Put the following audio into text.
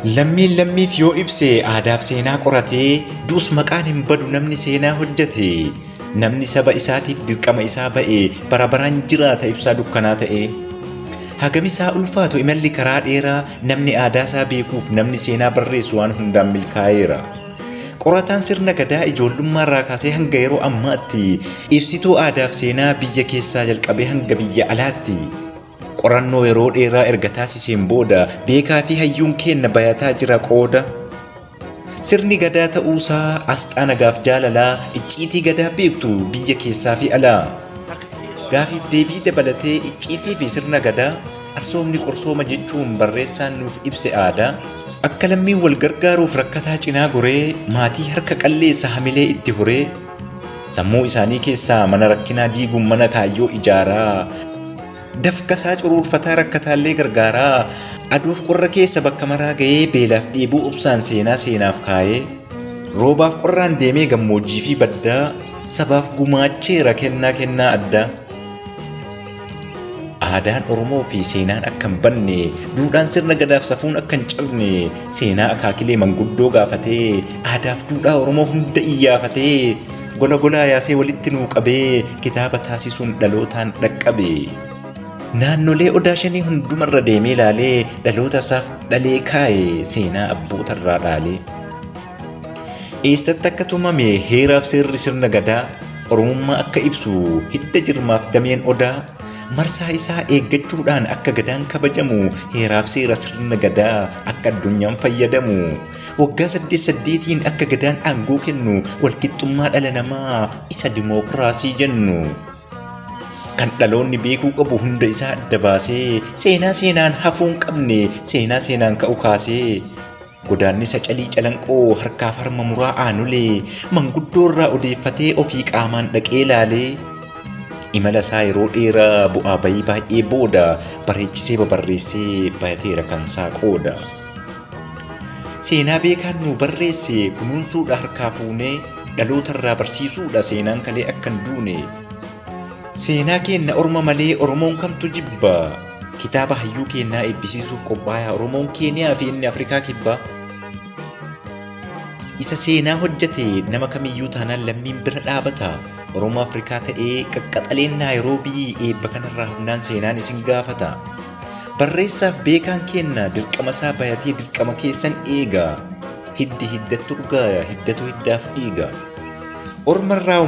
Lammiin lammiif yoo ibse aadaaf seenaa qoratee duus maqaan hin badu namni seenaa hojjete. Namni saba isaatiif dirqama isaa ba'e bara baraan jiraata ibsaa dukkanaa ta'e. Hagam isaa ulfaatu imalli karaa dheeraa namni aadaa isaa beekuuf namni seenaa barreessu waan hundaan milkaa'eera. Qorataan sirna gadaa ijoollummaa irraa kaasee hanga yeroo ammaatti ibsituu aadaaf seenaa biyya keessaa jalqabee hanga biyya alaatti. Qorannoo yeroo dheeraa erga taasiseen booda beekaa fi hayyuun kenna bayataa jira qooda. Sirni gadaa ta'uusaa asxaa nagaaf jaalalaa icciitii gadaa beektu biyya keessaa fi alaa. Gaafiif deebii dabalatee icciitii fi sirna gadaa arsoomni qorsooma jechuun barreessaan nuuf ibse aadaa. Akka lammiin wal gargaaruuf rakkataa cinaa goree maatii harka qalleessa hamilee itti horee sammuu isaanii keessaa mana rakkinaa diiguun mana kaayyoo ijaaraa. Dafqasaa curuurfataa rakkataallee gargaaraa aduuf qorra keessa bakka maraa ga'ee beelaaf dheebuu obsaan seenaaf kaa'ee roobaaf qorraan deemee gammoojjii fi baddaa sabaaf gumaacheera kennaa addaa. Aadaan Oromoo fi seenaan akka hin banne duudhaan sirna gadaaf safuun akka hin cabne seenaa akaakilee manguddoo gaafatee aadaaf duudhaa Oromoo hunda iyyaafatee gola golaa yaasee walitti nuu qabee kitaaba taasisuun dhalootaan dhaqqabe. Naannolee odaa shanii hundumarra deemee ilaalee dhaloota isaaf dhalee kaa'e seenaa abboota irraa dhaalee. Eessatti akka tumame heeraaf seerri sirna gadaa Oromummaa akka ibsu hidda jirmaaf dameen odaa marsaa isaa eeggachuudhaan akka gadaan kabajamu heeraaf seera sirna gadaa akka addunyaan fayyadamu. Waggaa 8 akka gadaan aangoo kennu walqixxummaa dhala namaa isa dimookiraasii jennu. Kan dhaloonni beekuu qabu hunda isaa adda baasee seenaan hafuun qabne seenaan ka'u kaasee. Godaannisa calii calanqoo harkaaf harma muraa aanolee manguddoo irraa odeeffatee ofii qaamaan dhaqee ilaalee. Imala isaa yeroo dheeraa bu'aa bayii baay'ee booda bareechisee babarreessee bayateera kan isaa qooda. Seenaa beekaan nu barreesse kunuunsuudha harkaa fuunee dhaloota irraa barsiisuudha seenaan kalee akka hin duune. Seenaa kenna orma malee Oromoon kamtu jibba. Kitaaba hayyuu kennaa eebbisiisuuf qophaa'aa Oromoon Keeniyaa fi inni Afrikaa kibbaa. Isa seenaa hojjete nama kamiyyuu taanaan lammiin bira dhaabata. Oromoo Afrikaa ta'ee qaqqaxaleen Naayiroobii eebba kanarraa humnaan seenaan isin gaafata. Barreessaaf beekaan kenna dirqama isaa bayatee dirqama keessan eega. Hiddi hiddattu dhugaa hiddatu hiddaaf dhiiga. Ormarraa